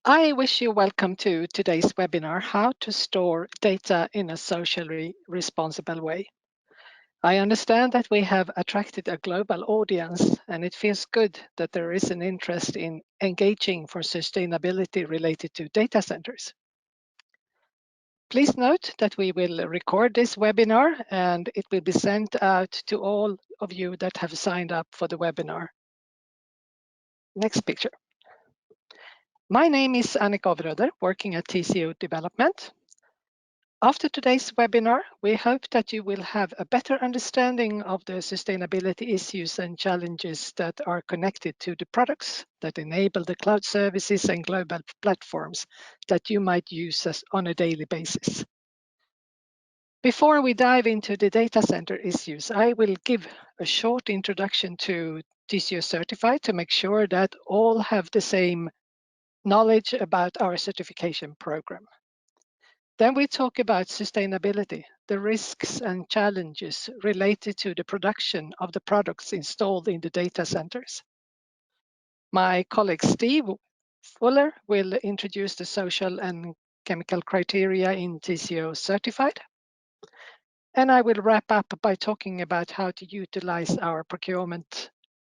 I wish you welcome to today's webinar, How to Store Data in a Socially Responsible Way. I understand that we have attracted a global audience, and it feels good that there is an interest in engaging for sustainability related to data centers. Please note that we will record this webinar and it will be sent out to all of you that have signed up for the webinar. Next picture. My name is Annika Vröder, working at TCO Development. After today's webinar, we hope that you will have a better understanding of the sustainability issues and challenges that are connected to the products that enable the cloud services and global platforms that you might use on a daily basis. Before we dive into the data center issues, I will give a short introduction to TCO Certified to make sure that all have the same knowledge about our certification program. Then we talk about sustainability, the risks and challenges related to the production of the products installed in the data centers. My colleague Steve Fuller will introduce the social and chemical criteria in TCO Certified. And I will wrap up by talking about how to utilize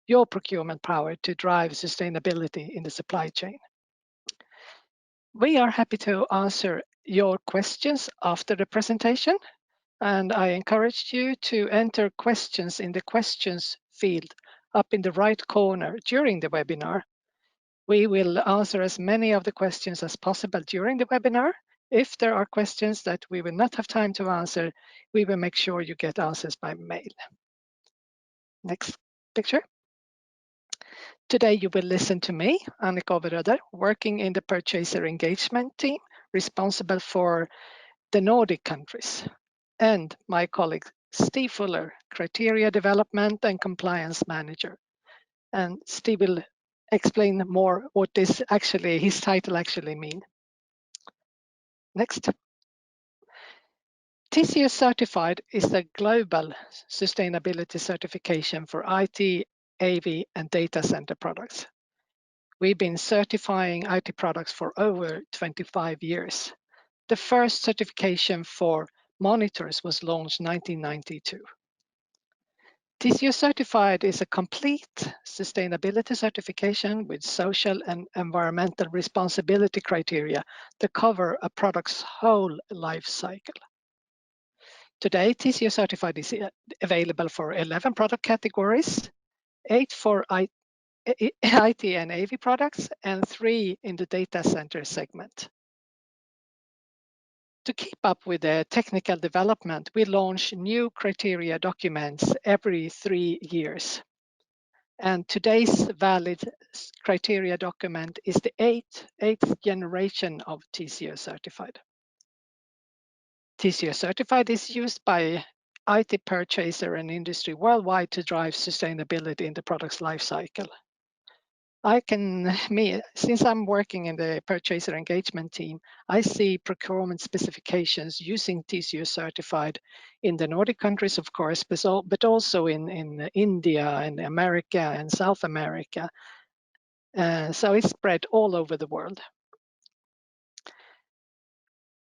your procurement power to drive sustainability in the supply chain. We are happy to answer your questions after the presentation, and I encourage you to enter questions in the questions field up in the right corner during the webinar. We will answer as many of the questions as possible during the webinar. If there are questions that we will not have time to answer, we will make sure you get answers by mail. Next picture. Today you will listen to me, Annika Vröder, working in the purchaser engagement team, responsible for the Nordic countries, and my colleague Steve Fuller, criteria development and compliance manager. And Steve will explain more what his title actually means. Next. TCO Certified is a global sustainability certification for IT, AV, and data center products. We've been certifying IT products for over 25 years. The first certification for monitors was launched in 1992. TCO Certified is a complete sustainability certification with social and environmental responsibility criteria that cover a product's whole life cycle. Today, TCO Certified is available for 11 product categories, 8 for IT and AV products, and 3 in the data center segment. To keep up with the technical development, we launch new criteria documents every 3 years. And today's valid criteria document is the eighth generation of TCO Certified. TCO Certified is used by IT purchaser and industry worldwide to drive sustainability in the product's life cycle. Since I'm working in the purchaser engagement team, I see procurement specifications using TCO Certified in the Nordic countries, of course, but also in India and America and South America. So it's spread all over the world.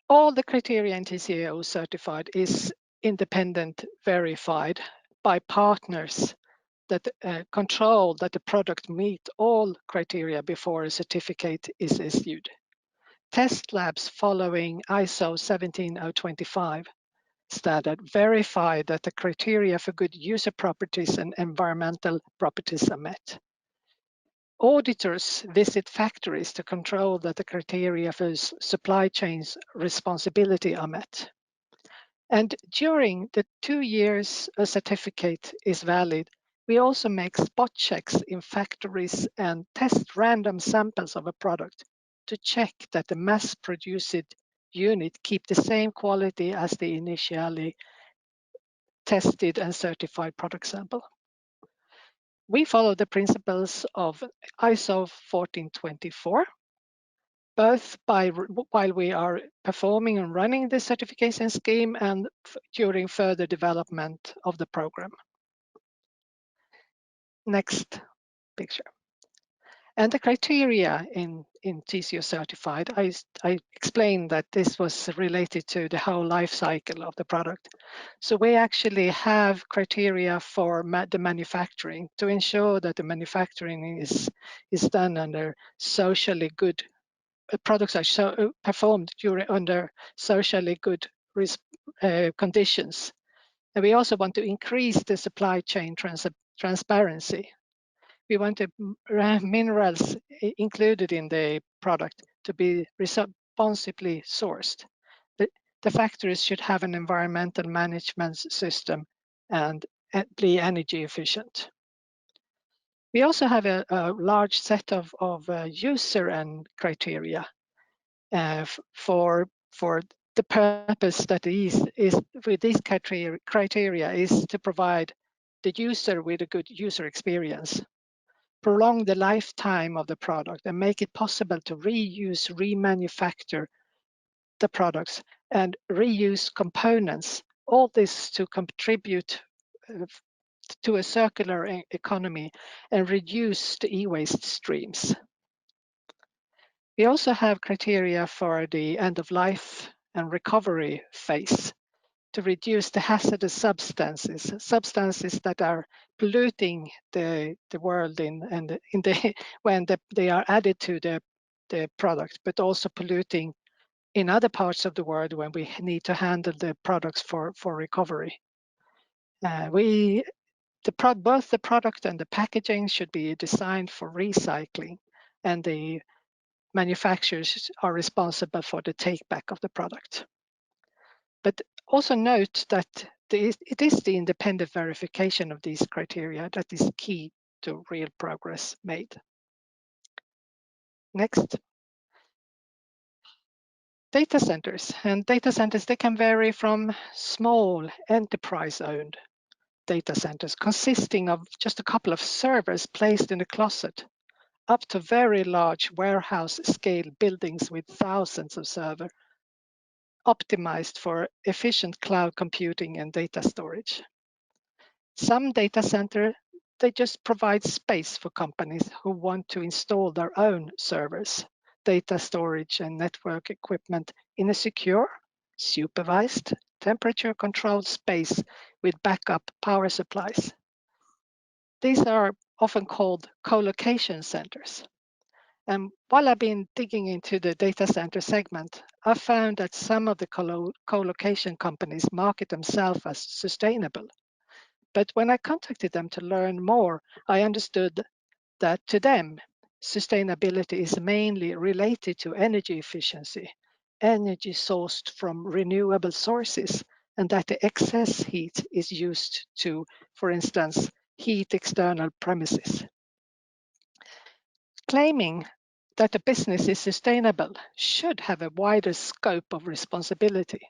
All the criteria in TCO Certified is independent verified by partners that control that the product meet all criteria before a certificate is issued. Test labs following ISO 17025 standard verify that the criteria for good user properties and environmental properties are met. Auditors visit factories to control that the criteria for supply chains responsibility are met. And during the 2 years a certificate is valid, we also make spot checks in factories and test random samples of a product to check that the mass-produced unit keep the same quality as the initially tested and certified product sample. We follow the principles of ISO 1424, both while we are performing and running the certification scheme and during further development of the program. Next picture. And the criteria in TCO Certified, I explained that this was related to the whole life cycle of the product. So we actually have criteria for the manufacturing to ensure that the manufacturing is done under socially good, products are performed under socially good conditions. And we also want to increase the supply chain transparency. We want the minerals included in the product to be responsibly sourced. The factories should have an environmental management system and be energy efficient. We also have a large set of user and criteria for the purpose that is with these criteria is to provide the user with a good user experience, prolong the lifetime of the product, and make it possible to reuse, remanufacture the products and reuse components. All this to contribute to a circular economy and reduce the e-waste streams. We also have criteria for the end of life and recovery phase to reduce the hazardous substances that are polluting the world when they are added to the product, but also polluting in other parts of the world when we need to handle the products for recovery. Both the product and the packaging should be designed for recycling, and the manufacturers are responsible for the take-back of the product. But also note that it is the independent verification of these criteria that is key to real progress made. Next. Data centers. And data centers, they can vary from small enterprise-owned data centers consisting of just a couple of servers placed in a closet, up to very large warehouse-scale buildings with thousands of servers, optimized for efficient cloud computing and data storage. Some data center, they just provide space for companies who want to install their own servers, data storage and network equipment in a secure, supervised, temperature-controlled space with backup power supplies. These are often called co-location centers. And while I've been digging into the data center segment, I found that some of the co-location companies market themselves as sustainable. But when I contacted them to learn more, I understood that to them, sustainability is mainly related to energy efficiency, energy sourced from renewable sources, and that the excess heat is used to, for instance, heat external premises. Claiming that a business is sustainable should have a wider scope of responsibility.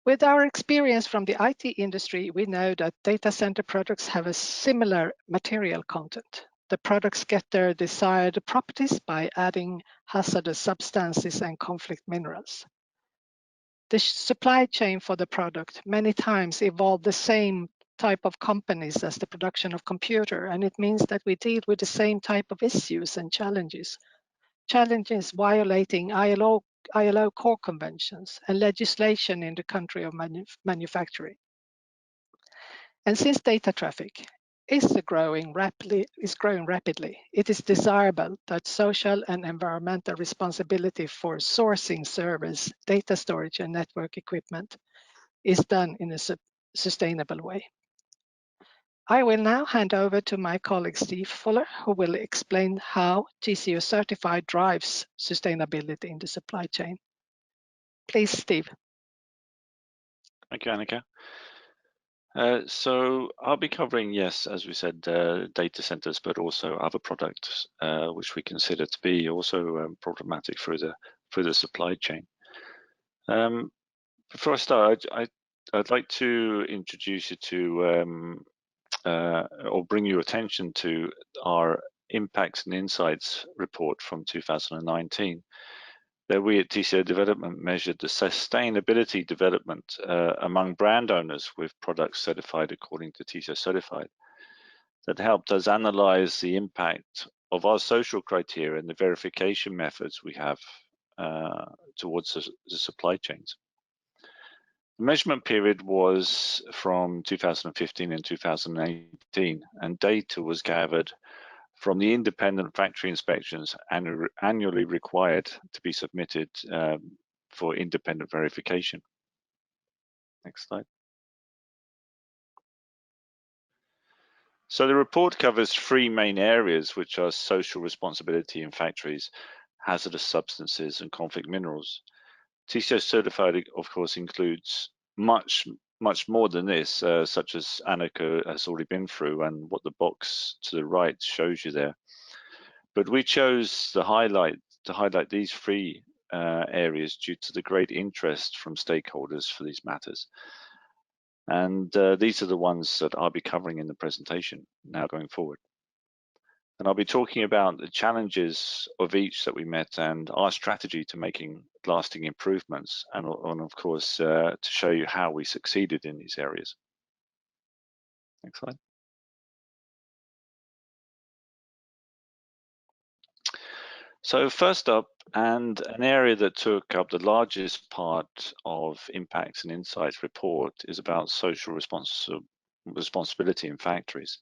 With our experience from the IT industry, we know that data center products have a similar material content. The products get their desired properties by adding hazardous substances and conflict minerals. The supply chain for the product many times involve the same type of companies as the production of computer, and it means that we deal with the same type of issues and challenges violating ILO core conventions and legislation in the country of manufacturing. And since data traffic is growing rapidly, it is desirable that social and environmental responsibility for sourcing servers, data storage, and network equipment is done in a sustainable way. I will now hand over to my colleague Steve Fuller, who will explain how TCO Certified drives sustainability in the supply chain. Please, Steve. Thank you, Annika. So I'll be covering, yes, as we said, data centers, but also other products which we consider to be also problematic through the supply chain. Before I start, I'd like to introduce you to or bring your attention to our Impacts and Insights report from 2019. There we at TCO Development measured the sustainability development among brand owners with products certified according to TCO Certified. That helped us analyze the impact of our social criteria and the verification methods we have towards the supply chains. The measurement period was from 2015 and 2018, and data was gathered from the independent factory inspections annually required to be submitted for independent verification. Next slide. So the report covers three main areas, which are social responsibility in factories, hazardous substances, and conflict minerals. TCO Certified, of course, includes much more than this, such as Annika has already been through and what the box to the right shows you there. But we chose to highlight these three areas due to the great interest from stakeholders for these matters. And these are the ones that I'll be covering in the presentation now going forward. And I'll be talking about the challenges of each that we met and our strategy to making lasting improvements, and of course, to show you how we succeeded in these areas. Next slide. So first up, and an area that took up the largest part of Impacts and Insights report, is about social responsibility in factories.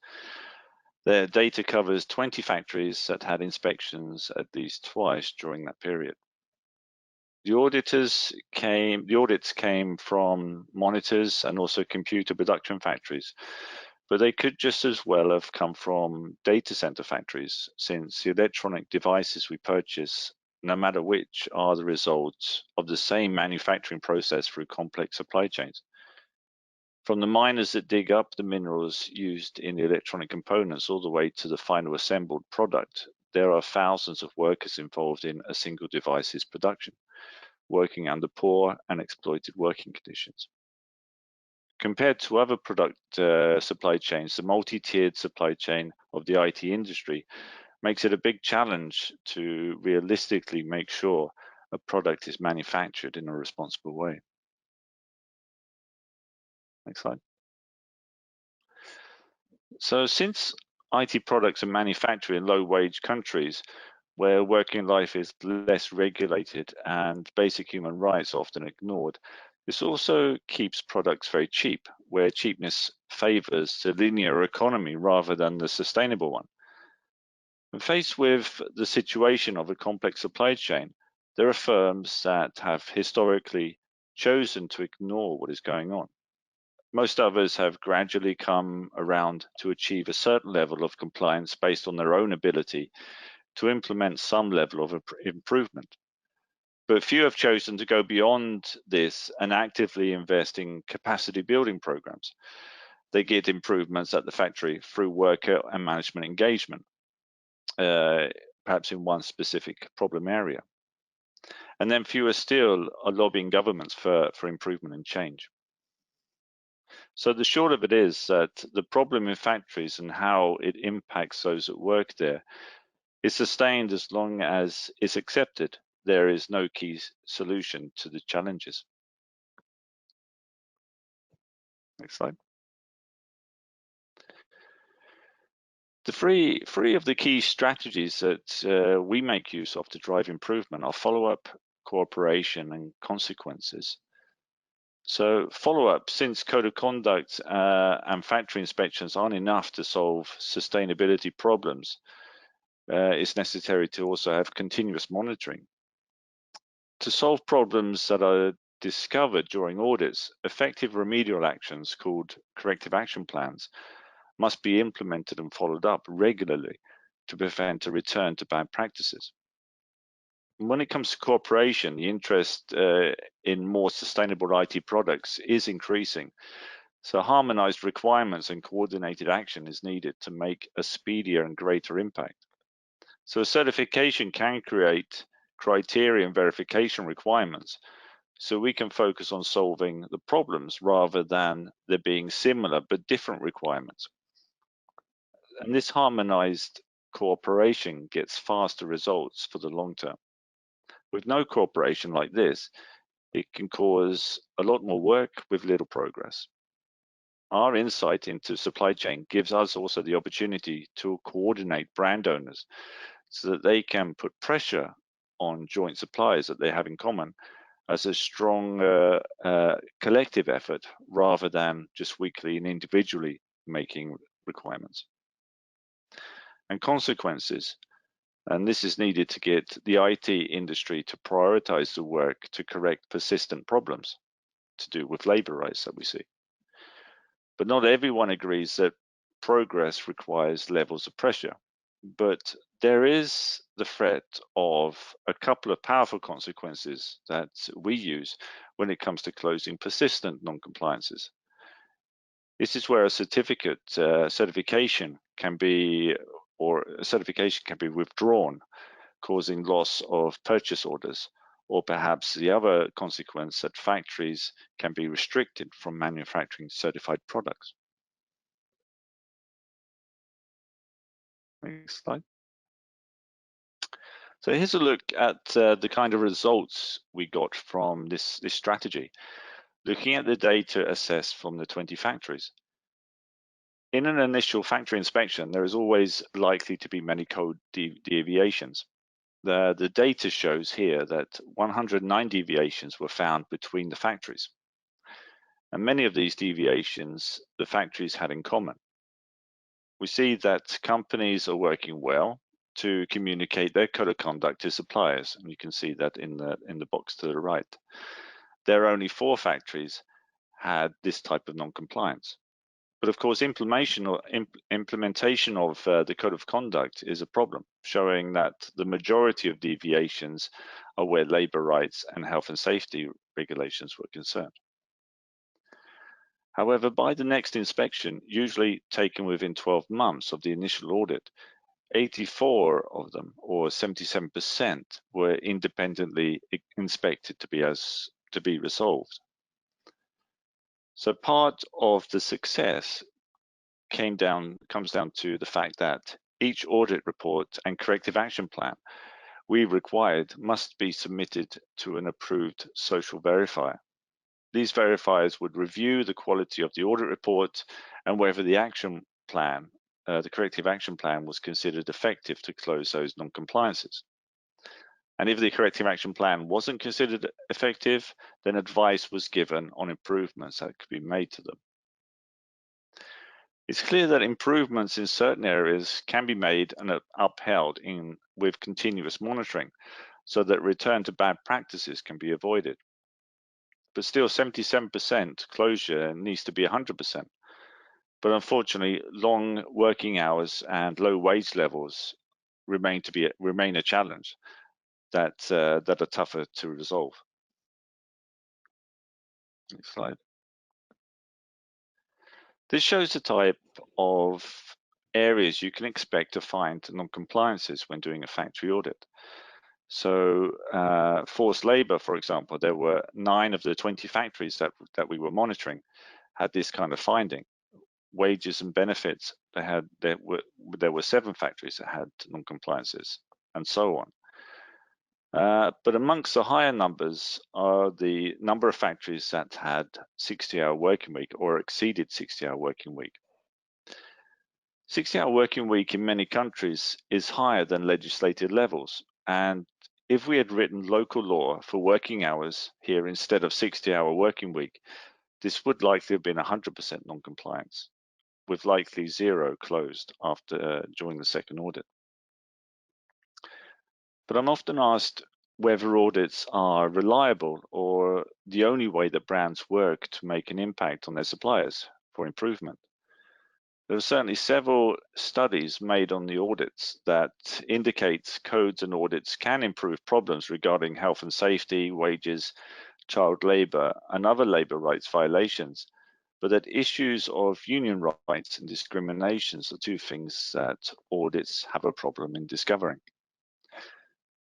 The data covers 20 factories that had inspections at least twice during that period. The audits came from monitors and also computer production factories, but they could just as well have come from data center factories, since the electronic devices we purchase, no matter which, are the results of the same manufacturing process through complex supply chains. From the miners that dig up the minerals used in the electronic components all the way to the final assembled product, there are thousands of workers involved in a single device's production, working under poor and exploited working conditions. Compared to other product supply chains, the multi-tiered supply chain of the IT industry makes it a big challenge to realistically make sure a product is manufactured in a responsible way. Next slide. So since IT products are manufactured in low-wage countries where working life is less regulated and basic human rights are often ignored, this also keeps products very cheap, where cheapness favors the linear economy rather than the sustainable one. When faced with the situation of a complex supply chain, there are firms that have historically chosen to ignore what is going on. Most others have gradually come around to achieve a certain level of compliance based on their own ability to implement some level of improvement. But few have chosen to go beyond this and actively invest in capacity building programs. They get improvements at the factory through worker and management engagement, perhaps in one specific problem area. And then fewer still are lobbying governments for improvement and change. So the short of it is that the problem in factories and how it impacts those that work there is sustained as long as it's accepted there is no key solution to the challenges. Next slide. The three of the key strategies that we make use of to drive improvement are follow-up, cooperation, and consequences. So follow-up, since code of conduct and factory inspections aren't enough to solve sustainability problems, it's necessary to also have continuous monitoring. To solve problems that are discovered during audits, effective remedial actions called corrective action plans must be implemented and followed up regularly to prevent a return to bad practices. When it comes to cooperation, the interest in more sustainable IT products is increasing. So harmonized requirements and coordinated action is needed to make a speedier and greater impact. So a certification can create criteria and verification requirements, so we can focus on solving the problems rather than there being similar but different requirements. And this harmonized cooperation gets faster results for the long term. With no cooperation like this, it can cause a lot more work with little progress. Our insight into supply chain gives us also the opportunity to coordinate brand owners so that they can put pressure on joint suppliers that they have in common as a strong collective effort rather than just weekly and individually making requirements. And consequences. And this is needed to get the IT industry to prioritize the work to correct persistent problems to do with labor rights that we see. But not everyone agrees that progress requires levels of pressure. But there is the threat of a couple of powerful consequences that we use when it comes to closing persistent non-compliances. This is where a certification can be withdrawn, causing loss of purchase orders, or perhaps the other consequence that factories can be restricted from manufacturing certified products. Next slide. So here's a look at the kind of results we got from this strategy, looking at the data assessed from the 20 factories. In an initial factory inspection, there is always likely to be many code deviations. The data shows here that 109 deviations were found between the factories. And many of these deviations the factories had in common. We see that companies are working well to communicate their code of conduct to suppliers, and you can see that in the box to the right. There are only 4 factories had this type of non-compliance. But of course, implementation of the code of conduct is a problem, showing that the majority of deviations are where labor rights and health and safety regulations were concerned. However, by the next inspection, usually taken within 12 months of the initial audit, 84 of them, or 77%, were independently inspected to be resolved. So part of the success comes down to the fact that each audit report and corrective action plan we required must be submitted to an approved social verifier. These verifiers would review the quality of the audit report and whether the action plan, the corrective action plan, was considered effective to close those non-compliances. And if the corrective action plan wasn't considered effective, then advice was given on improvements that could be made to them. It's clear that improvements in certain areas can be made and upheld with continuous monitoring so that return to bad practices can be avoided. But still 77% closure needs to be 100%. But unfortunately, long working hours and low wage levels remain a challenge that are tougher to resolve. Next slide. This shows the type of areas you can expect to find non-compliances when doing a factory audit. So forced labor, for example, there were 9 of the 20 factories that we were monitoring had this kind of finding. Wages and benefits, there were 7 factories that had non-compliances, and so on. But amongst the higher numbers are the number of factories that had 60-hour working week or exceeded 60-hour working week. 60-hour working week in many countries is higher than legislated levels, and if we had written local law for working hours here instead of 60-hour working week, this would likely have been 100% non-compliance, with likely 0 closed during the second audit. But I'm often asked whether audits are reliable or the only way that brands work to make an impact on their suppliers for improvement. There are certainly several studies made on the audits that indicate codes and audits can improve problems regarding health and safety, wages, child labor, and other labor rights violations, but that issues of union rights and discriminations are 2 things that audits have a problem in discovering.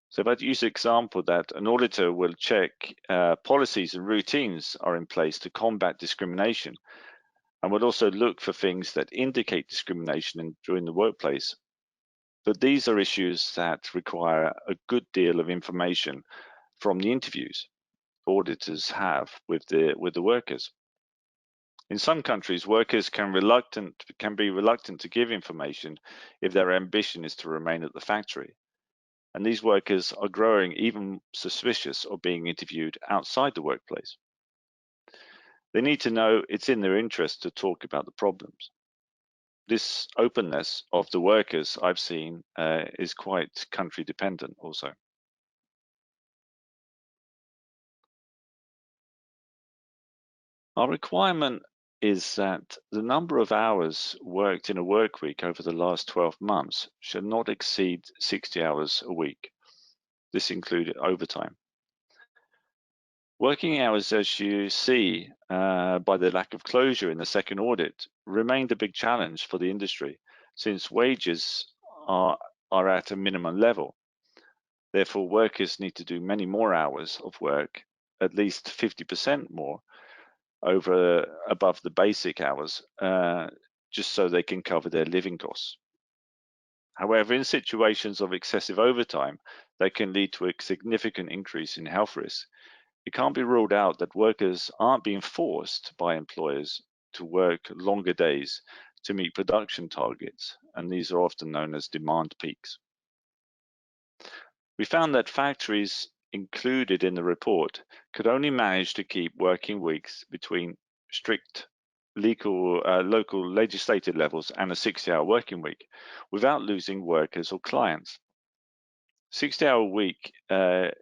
So if I'd use the example that an auditor will check policies and routines are in place to combat discrimination, and would also look for things that indicate discrimination during the workplace. But these are issues that require a good deal of information from the interviews auditors have with the workers. In some countries, workers can be reluctant to give information if their ambition is to remain at the factory. And these workers are growing even suspicious of being interviewed outside the workplace. They need to know it's in their interest to talk about the problems. This openness of the workers I've seen is quite country dependent also. Our requirement is that the number of hours worked in a work week over the last 12 months should not exceed 60 hours a week. This included overtime. Working hours, as you see by the lack of closure in the second audit, remained a big challenge for the industry since wages are at a minimum level. Therefore, workers need to do many more hours of work, at least 50% more above the basic hours, just so they can cover their living costs. However, in situations of excessive overtime, that can lead to a significant increase in health risks. It can't be ruled out that workers aren't being forced by employers to work longer days to meet production targets, and these are often known as demand peaks. We found that factories included in the report could only manage to keep working weeks between strict local legislated levels and a 60-hour working week without losing workers or clients. 60-hour week,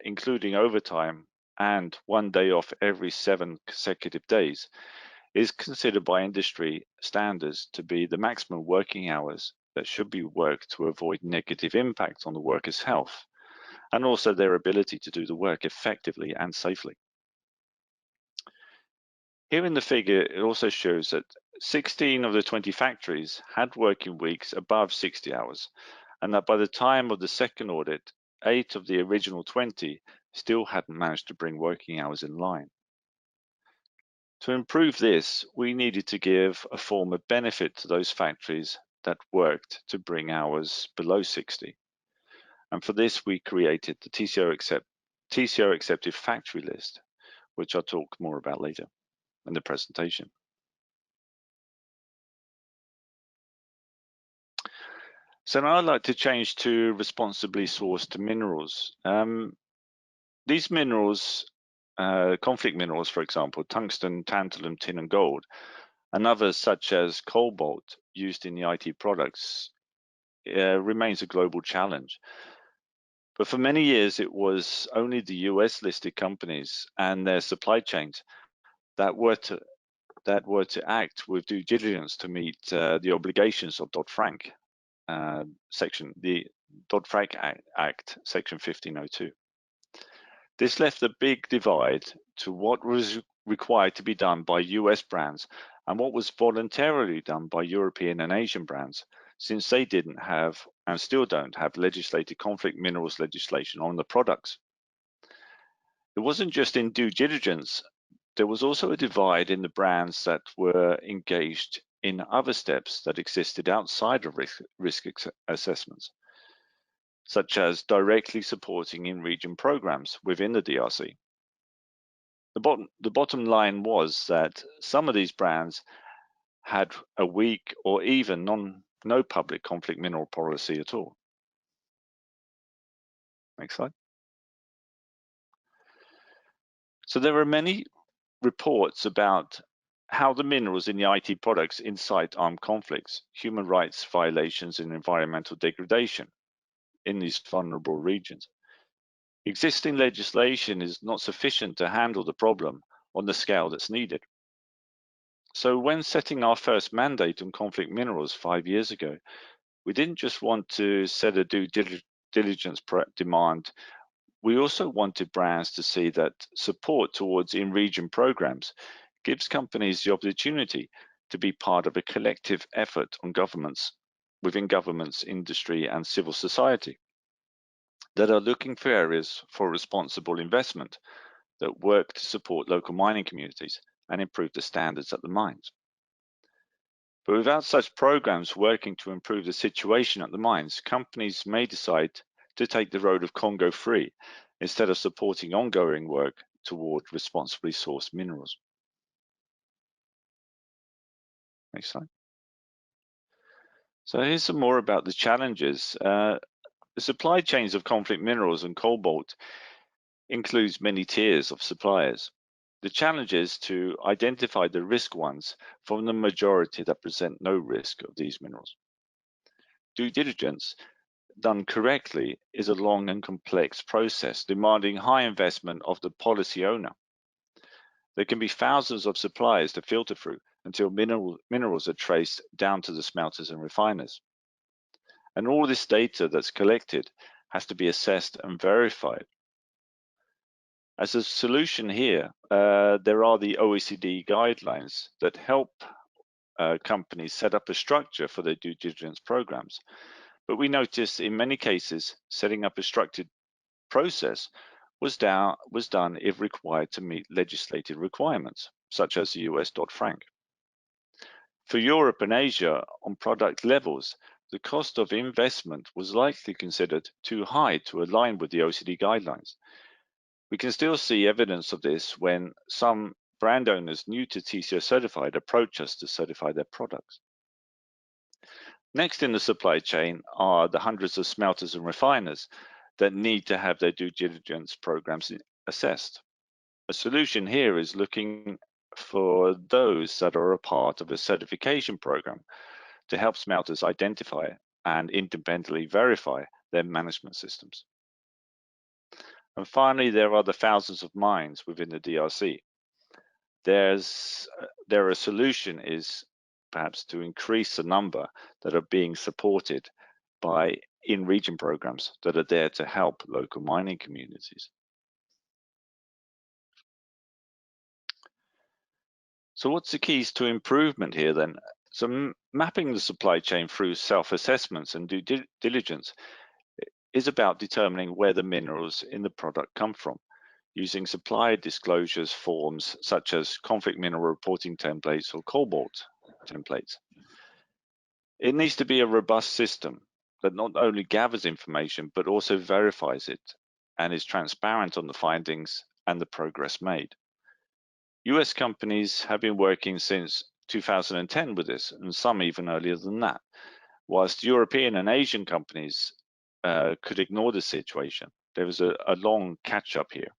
including overtime and 1 day off every 7 consecutive days, is considered by industry standards to be the maximum working hours that should be worked to avoid negative impact on the worker's health and also their ability to do the work effectively and safely. Here in the figure, it also shows that 16 of the 20 factories had working weeks above 60 hours, and that by the time of the second audit, 8 of the original 20 still hadn't managed to bring working hours in line. To improve this, we needed to give a form of benefit to those factories that worked to bring hours below 60. And for this, we created the TCO accepted factory list, which I'll talk more about later in the presentation. So now I'd like to change to responsibly sourced minerals. These minerals, conflict minerals, for example, tungsten, tantalum, tin, and gold, and others such as cobalt used in the IT products, remains a global challenge. But for many years, it was only the US listed companies and their supply chains that were to act with due diligence to meet the obligations of Dodd-Frank the Dodd-Frank Act, Section 1502. This left a big divide to what was required to be done by US brands and what was voluntarily done by European and Asian brands, since they didn't have and still don't have legislated conflict minerals legislation on the products. It wasn't just in due diligence, there was also a divide in the brands that were engaged in other steps that existed outside of risk assessments, such as directly supporting in-region programs within the DRC. The bottom line was that some of these brands had a weak or even no public conflict mineral policy at all. Next slide. So there are many reports about how the minerals in the IT products incite armed conflicts, human rights violations, and environmental degradation in these vulnerable regions. Existing legislation is not sufficient to handle the problem on the scale that's needed. So when setting our first mandate on conflict minerals 5 years ago, we didn't just want to set a due diligence demand, we also wanted brands to see that support towards in-region programs gives companies the opportunity to be part of a collective effort on within governments, industry, and civil society that are looking for areas for responsible investment that work to support local mining communities and improve the standards at the mines. But without such programs working to improve the situation at the mines, companies may decide to take the road of Congo free instead of supporting ongoing work toward responsibly sourced minerals. Next slide. So here's some more about the challenges. The supply chains of conflict minerals and cobalt includes many tiers of suppliers. The challenge is to identify the risk ones from the majority that present no risk of these minerals. Due diligence done correctly is a long and complex process demanding high investment of the policy owner. There can be thousands of suppliers to filter through until minerals are traced down to the smelters and refiners. And all this data that's collected has to be assessed and verified. As a solution here, there are the OECD guidelines that help companies set up a structure for their due diligence programs. But we notice in many cases, setting up a structured process was done if required to meet legislative requirements, such as the US Dodd-Frank. For Europe and Asia, on product levels, the cost of investment was likely considered too high to align with the OECD guidelines. We can still see evidence of this when some brand owners new to TCO Certified approach us to certify their products. Next in the supply chain are the hundreds of smelters and refiners that need to have their due diligence programs assessed. A solution here is looking for those that are a part of a certification program to help smelters identify and independently verify their management systems. And finally, there are the thousands of mines within the DRC. Their solution is perhaps to increase the number that are being supported by in-region programs that are there to help local mining communities. So what's the keys to improvement here then? So mapping the supply chain through self-assessments and due diligence is about determining where the minerals in the product come from, using supplier disclosures forms such as conflict mineral reporting templates or cobalt templates. It needs to be a robust system that not only gathers information, but also verifies it and is transparent on the findings and the progress made. US companies have been working since 2010 with this, and some even earlier than that, whilst European and Asian companies could ignore the situation. There was a long catch-up here.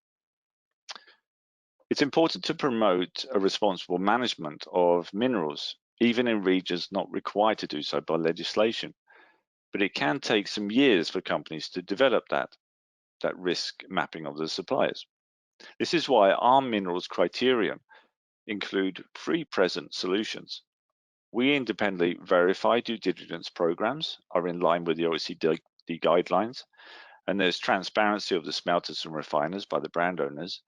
It's important to promote a responsible management of minerals, even in regions not required to do so by legislation. But it can take some years for companies to develop that risk mapping of the suppliers. This is why our minerals criterion include 3 present solutions. We independently verify due diligence programs are in line with the OECD guidelines, and there's transparency of the smelters and refiners by the brand owners,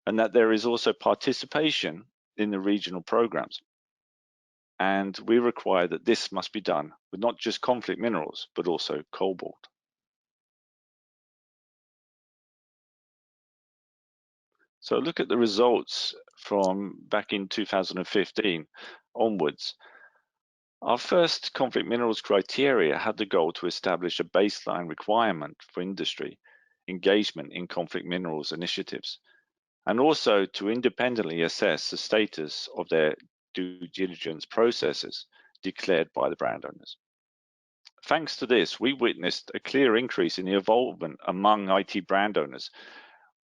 and that there is also participation in the regional programs. And we require that this must be done with not just conflict minerals, but also cobalt. So look at the results from back in 2015 onwards. Our first conflict minerals criteria had the goal to establish a baseline requirement for industry engagement in conflict minerals initiatives, and also to independently assess the status of their due diligence processes declared by the brand owners. Thanks to this, we witnessed a clear increase in the involvement among IT brand owners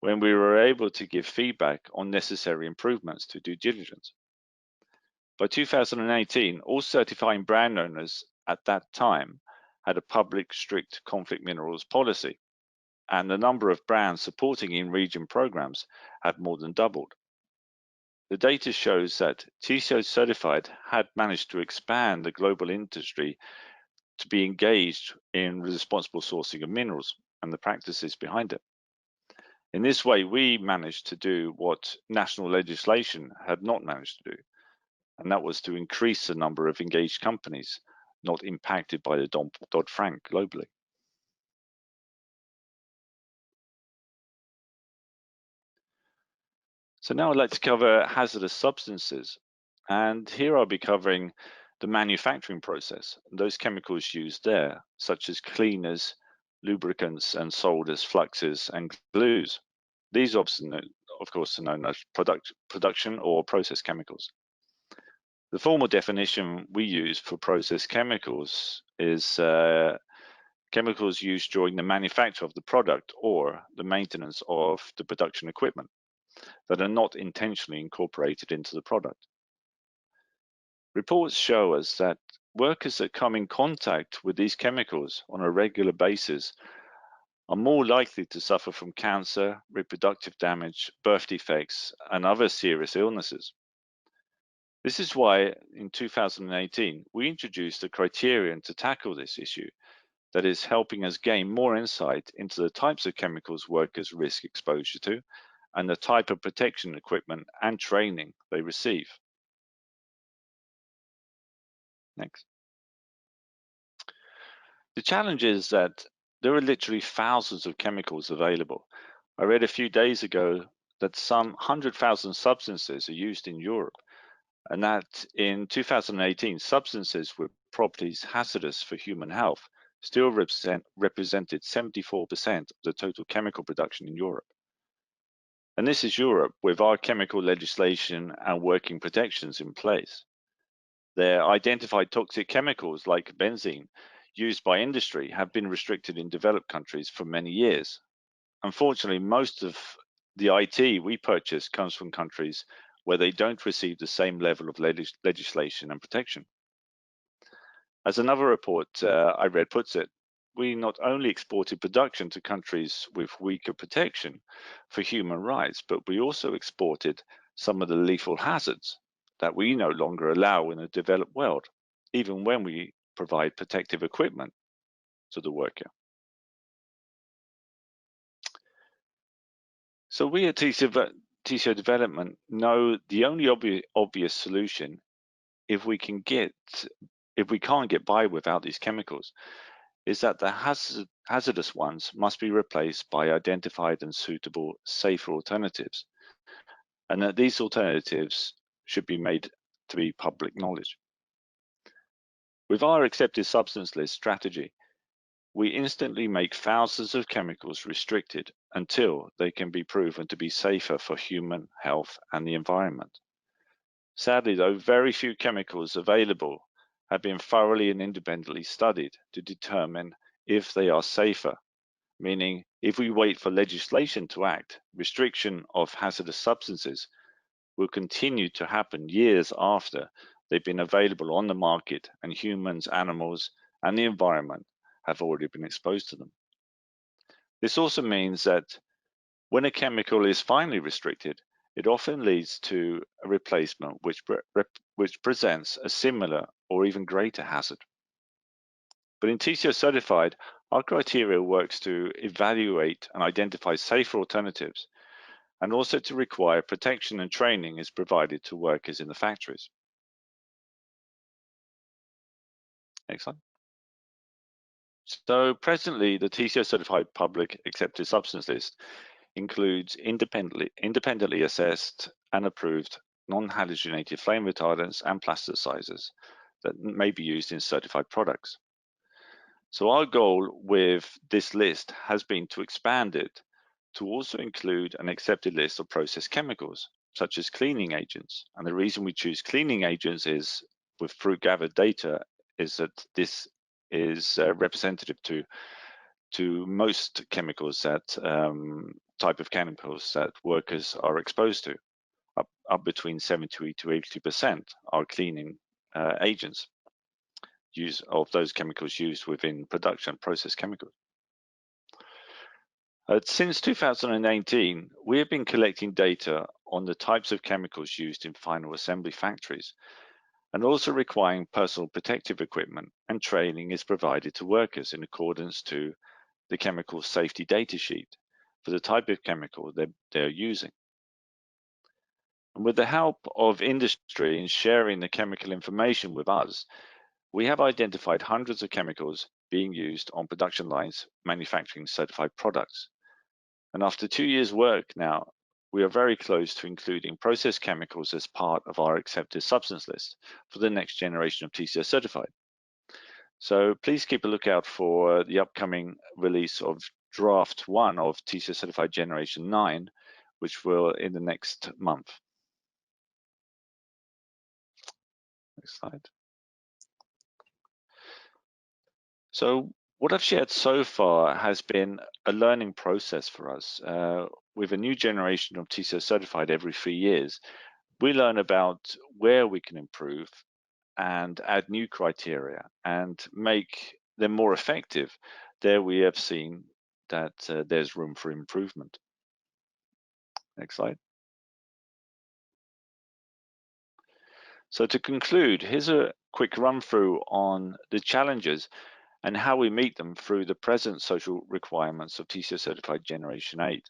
when we were able to give feedback on necessary improvements to due diligence. By 2018, all certifying brand owners at that time had a public strict conflict minerals policy, and the number of brands supporting in-region programs had more than doubled. The data shows that TCO Certified had managed to expand the global industry to be engaged in responsible sourcing of minerals and the practices behind it. In this way, we managed to do what national legislation had not managed to do, and that was to increase the number of engaged companies not impacted by the Dodd-Frank globally. So now I'd like to cover hazardous substances, and here I'll be covering the manufacturing process, those chemicals used there, such as cleaners, lubricants, and sold as fluxes and glues. These of course are known as production or process chemicals. The formal definition we use for process chemicals is chemicals used during the manufacture of the product or the maintenance of the production equipment that are not intentionally incorporated into the product. Reports show us that workers that come in contact with these chemicals on a regular basis are more likely to suffer from cancer, reproductive damage, birth defects, and other serious illnesses. This is why in 2018, we introduced a criterion to tackle this issue that is helping us gain more insight into the types of chemicals workers risk exposure to and the type of protection equipment and training they receive. Next. The challenge is that there are literally thousands of chemicals available. I read a few days ago that some 100,000 substances are used in Europe, and that in 2018, substances with properties hazardous for human health still represented 74% of the total chemical production in Europe. And this is Europe with our chemical legislation and working protections in place. Their identified toxic chemicals like benzene used by industry have been restricted in developed countries for many years. Unfortunately, most of the IT we purchase comes from countries where they don't receive the same level of legislation and protection. As another report I read puts it, we not only exported production to countries with weaker protection for human rights, but we also exported some of the lethal hazards that we no longer allow in a developed world, even when we provide protective equipment to the worker. So we at TCO Development know the only obvious solution if we can't get by without these chemicals is that the hazardous ones must be replaced by identified and suitable safer alternatives, and that these alternatives should be made to be public knowledge. With our accepted substance list strategy, we instantly make thousands of chemicals restricted until they can be proven to be safer for human health and the environment. Sadly, though, very few chemicals available have been thoroughly and independently studied to determine if they are safer, meaning if we wait for legislation to act, restriction of hazardous substances will continue to happen years after they've been available on the market and humans, animals, and the environment have already been exposed to them. This also means that when a chemical is finally restricted, it often leads to a replacement which presents a similar or even greater hazard. But in TCO Certified, our criteria works to evaluate and identify safer alternatives, and also to require protection and training is provided to workers in the factories. Next slide. So presently, the TCO Certified Public Accepted Substance List includes independently assessed and approved non-halogenated flame retardants and plasticizers that may be used in certified products. So our goal with this list has been to expand it to also include an accepted list of process chemicals, such as cleaning agents. And the reason we choose cleaning agents is, with fruit gathered data, is that this is representative to most chemicals that type of chemicals that workers are exposed to. Up between 70 to 80% are cleaning agents use of those chemicals used within production process chemicals. Since 2018, we have been collecting data on the types of chemicals used in final assembly factories, and also requiring personal protective equipment and training is provided to workers in accordance to the chemical safety data sheet for the type of chemical they're using. And with the help of industry in sharing the chemical information with us, we have identified hundreds of chemicals being used on production lines manufacturing certified products. And after 2 years' work now, we are very close to including process chemicals as part of our accepted substance list for the next generation of TCO Certified. So please keep a lookout for the upcoming release of Draft 1 of TCO Certified Generation 9, which will in the next month. Next slide. So what I've shared so far has been a learning process for us. With a new generation of TCO Certified every 3 years, we learn about where we can improve and add new criteria and make them more effective. There we have seen that there's room for improvement. Next slide. So to conclude, here's a quick run through on the challenges and how we meet them through the present social requirements of TCO Certified Generation 8.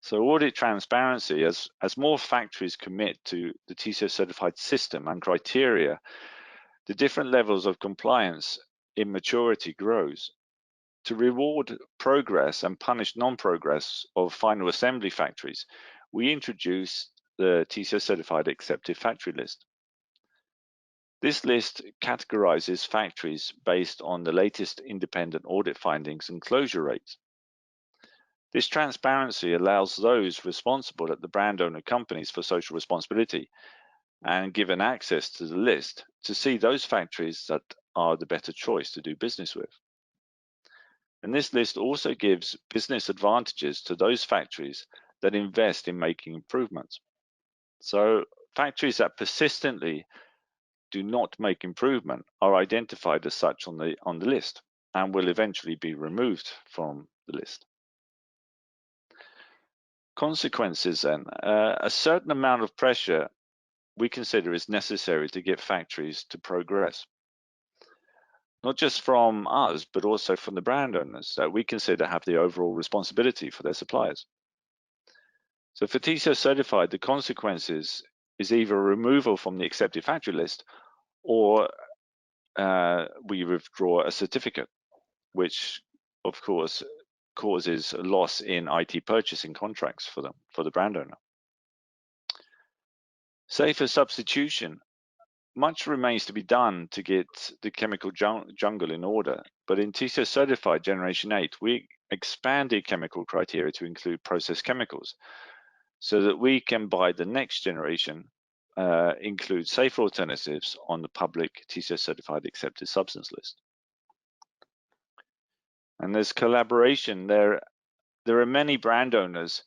So audit transparency, as more factories commit to the TCO Certified system and criteria, the different levels of compliance in maturity grows. To reward progress and punish non-progress of final assembly factories, we introduce the TCO Certified Accepted Factory List. This list categorizes factories based on the latest independent audit findings and closure rates. This transparency allows those responsible at the brand owner companies for social responsibility and given access to the list to see those factories that are the better choice to do business with. And this list also gives business advantages to those factories that invest in making improvements. So factories that persistently do not make improvement are identified as such on the list and will eventually be removed from the list. Consequences then, a certain amount of pressure we consider is necessary to get factories to progress. Not just from us, but also from the brand owners that we consider have the overall responsibility for their suppliers. So for TCO Certified, the consequences is either removal from the accepted factory list or we withdraw a certificate, which of course causes a loss in IT purchasing contracts for them, for the brand owner. Safer substitution. Much remains to be done to get the chemical jungle in order, but in TCO Certified Generation 8, we expanded chemical criteria to include processed chemicals so that we can, by the next generation, include safer alternatives on the public TCO Certified Accepted Substance List. And there's collaboration. There are many brand owners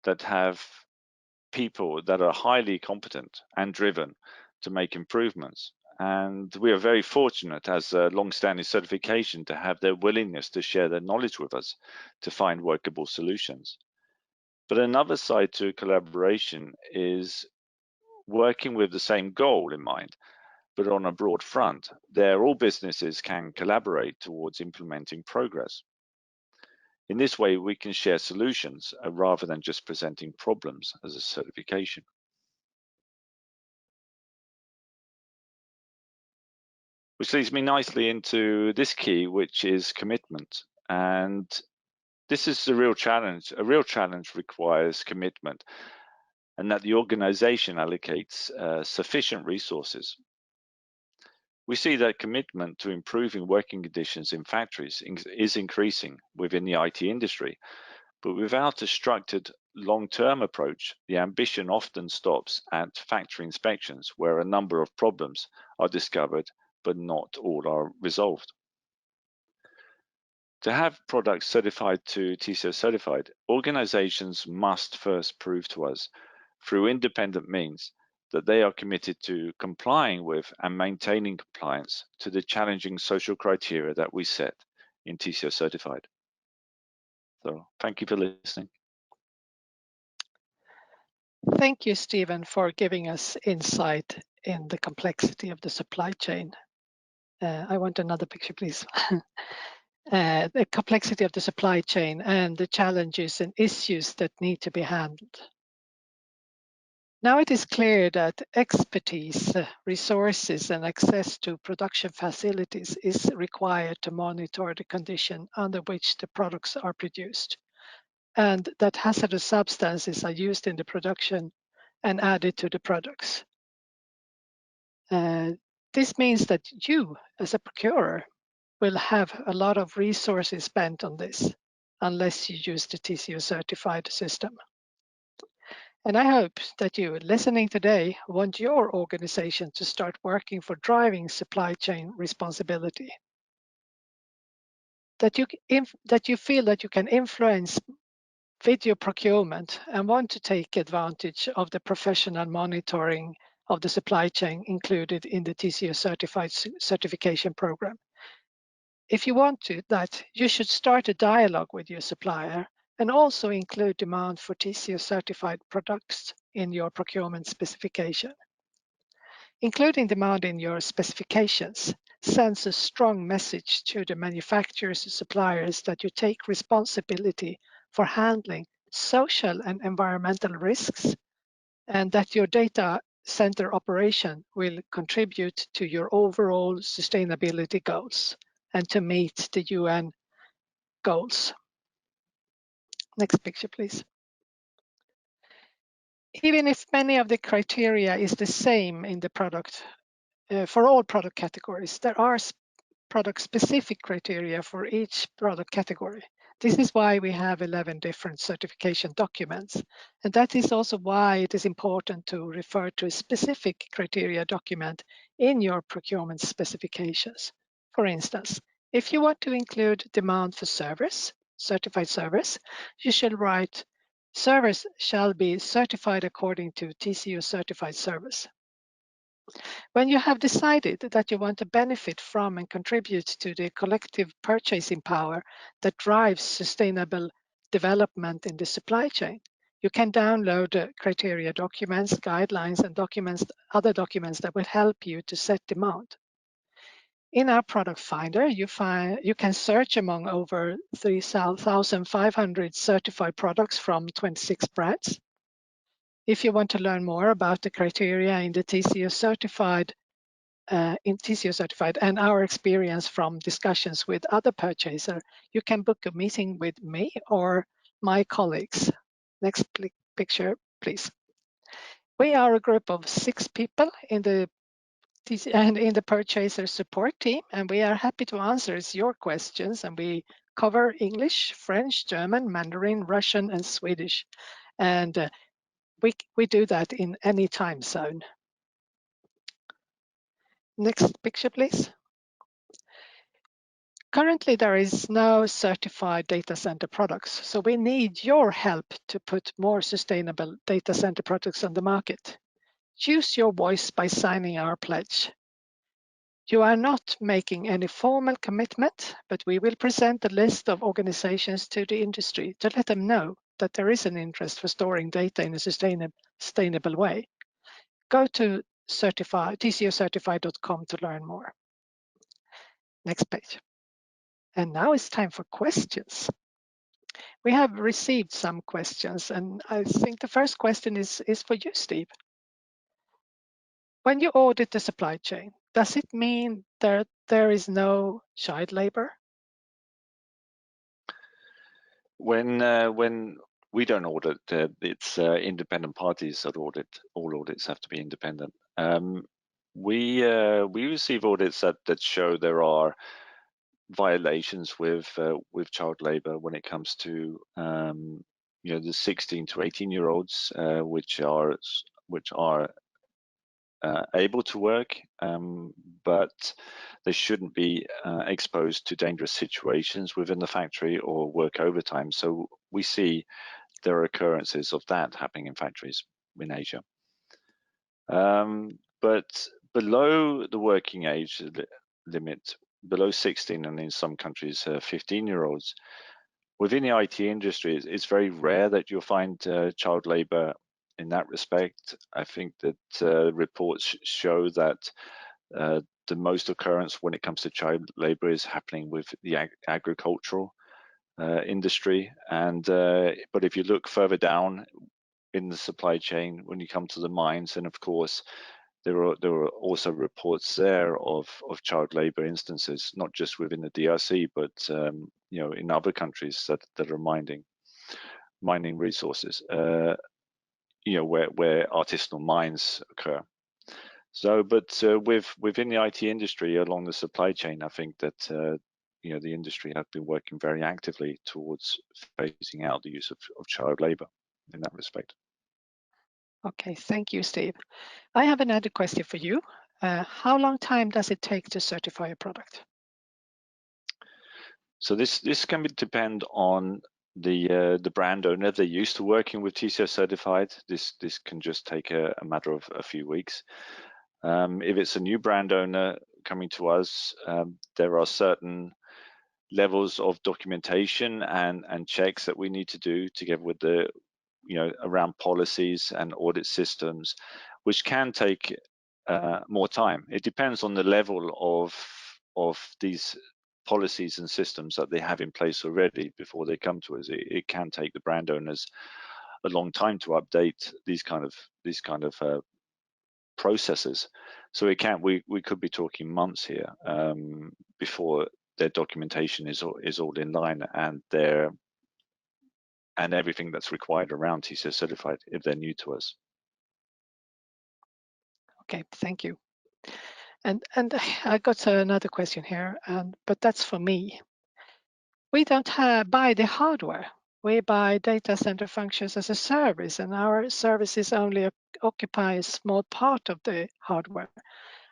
that have people that are highly competent and driven to make improvements. And we are very fortunate as a long-standing certification to have their willingness to share their knowledge with us to find workable solutions. But another side to collaboration is working with the same goal in mind, but on a broad front. There, all businesses can collaborate towards implementing progress. In this way, we can share solutions rather than just presenting problems as a certification. Which leads me nicely into this key, which is commitment. And this is the real challenge. A real challenge requires commitment and that the organization allocates sufficient resources. We see that commitment to improving working conditions in factories is increasing within the IT industry, but without a structured long-term approach, the ambition often stops at factory inspections where a number of problems are discovered, but not all are resolved. To have products certified to TCO Certified, organizations must first prove to us through independent means that they are committed to complying with and maintaining compliance to the challenging social criteria that we set in TCO Certified. So thank you for listening. Thank you, Stephen, for giving us insight in the complexity of the supply chain. I want another picture, please. The complexity of the supply chain and the challenges and issues that need to be handled. Now it is clear that expertise, resources, and access to production facilities is required to monitor the condition under which the products are produced, and that hazardous substances are used in the production and added to the products. This means that you, as a procurer, will have a lot of resources spent on this unless you use the TCO certified system. And I hope that you listening today want your organization to start working for driving supply chain responsibility. That you feel that you can influence video procurement and want to take advantage of the professional monitoring of the supply chain included in the TCO Certified certification program. If you want to, that you should start a dialogue with your supplier and also include demand for TCO certified products in your procurement specification. Including demand in your specifications sends a strong message to the manufacturers and suppliers that you take responsibility for handling social and environmental risks and that your data center operation will contribute to your overall sustainability goals and to meet the UN goals. Next picture, please. Even if many of the criteria is the same in the product, for all product categories, there are product-specific criteria for each product category. This is why we have 11 different certification documents. And that is also why it is important to refer to a specific criteria document in your procurement specifications. For instance, if you want to include demand for service, certified service, you should write, service shall be certified according to TCO certified service. When you have decided that you want to benefit from and contribute to the collective purchasing power that drives sustainable development in the supply chain, you can download criteria documents, guidelines, and other documents that will help you to set demand. In our product finder, you can search among over 3,500 certified products from 26 brands. If you want to learn more about the criteria in the TCO Certified and our experience from discussions with other purchasers, you can book a meeting with me or my colleagues. Next picture, please. We are a group of 6 people in the purchaser support team, and we are happy to answer your questions. And we cover English, French, German, Mandarin, Russian, and Swedish. And we do that in any time zone. Next picture, please. Currently, there is no certified data center products, so we need your help to put more sustainable data center products on the market. Choose your voice by signing our pledge. You are not making any formal commitment, but we will present a list of organizations to the industry to let them know that there is an interest for storing data in a sustainable way. Go to tcocertified.com to learn more. Next page. And now it's time for questions. We have received some questions, and I think the first question is for you, Steve. When you audit the supply chain, does it mean that there is no child labor? When we don't audit, it's independent parties that audit. All audits have to be independent. We receive audits that show there are violations with child labor when it comes to the 16 to 18-year-olds, which are able to work, but they shouldn't be exposed to dangerous situations within the factory or work overtime. So we see there are occurrences of that happening in factories in Asia. But below the working age limit, below 16 and in some countries 15-year-olds, within the IT industry, it's very rare that you'll find child labor in that respect. I think that reports show that the most occurrence when it comes to child labor is happening with the agricultural industry. But if you look further down in the supply chain, when you come to the mines, and of course, there are also reports there of child labor instances, not just within the DRC, but in other countries that are mining resources, where artisanal mines occur. So, but within the IT industry, along the supply chain, I think that the industry have been working very actively towards phasing out the use of child labor in that respect. Okay, thank you, Steve. I have another question for you. How long time does it take to certify a product? So this can depend on the brand owner. If they're used to working with TCO Certified, this can just take a matter of a few weeks. If it's a new brand owner coming to us, there are certain levels of documentation and checks that we need to do together with the, around policies and audit systems, which can take more time. It depends on the level of these policies and systems that they have in place already before they come to us. It can take the brand owners a long time to update these kind of processes. So we could be talking months here before their documentation is all in line and everything that's required around TCO Certified if they're new to us. Okay, thank you. And I got another question here, but that's for me. We don't buy the hardware. We buy data center functions as a service, and our services only occupy a small part of the hardware.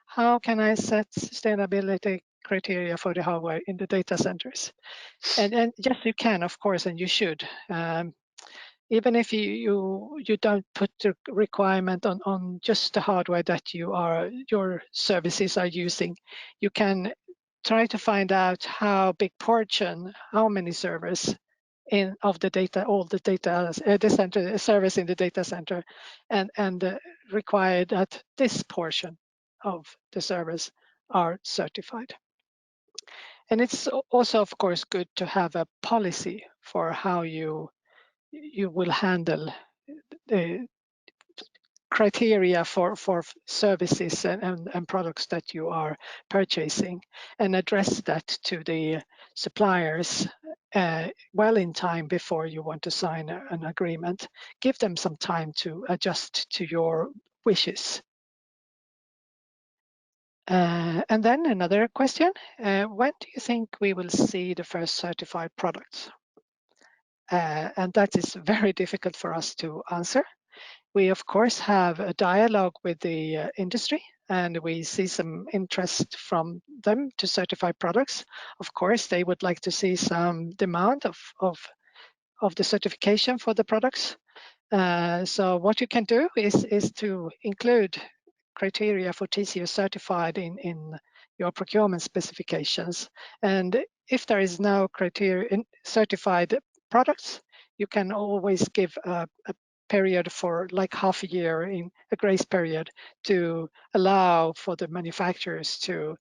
How can I set sustainability criteria for the hardware in the data centers? And yes, you can, of course, and you should. Even if you don't put the requirement on just the hardware that your services are using, you can try to find out how big portion, how many servers of the data, all the data, the center service in the data center, and require that this portion of the servers are certified. And it's also, of course, good to have a policy for how you will handle the criteria for services and products that you are purchasing, and address that to the suppliers well in time before you want to sign an agreement. Give them some time to adjust to your wishes. And then another question, when do you think we will see the first certified products? And that is very difficult for us to answer. We, of course, have a dialogue with the industry, and we see some interest from them to certify products. Of course, they would like to see some demand of the certification for the products. So what you can do is to include criteria for TCO Certified in your procurement specifications. And if there is no criteria in certified products, you can always give a period for like half a year, in a grace period, to allow for the manufacturers to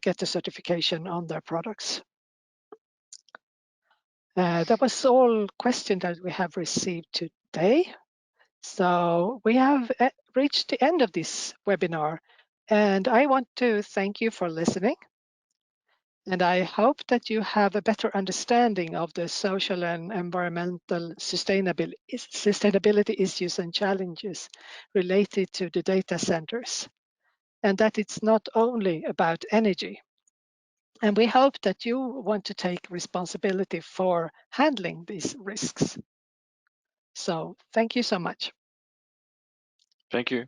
get the certification on their products. That was all questions that we have received today. So we have reached the end of this webinar, and I want to thank you for listening. And I hope that you have a better understanding of the social and environmental sustainability issues and challenges related to the data centers, and that it's not only about energy. And we hope that you want to take responsibility for handling these risks. So thank you so much. Thank you.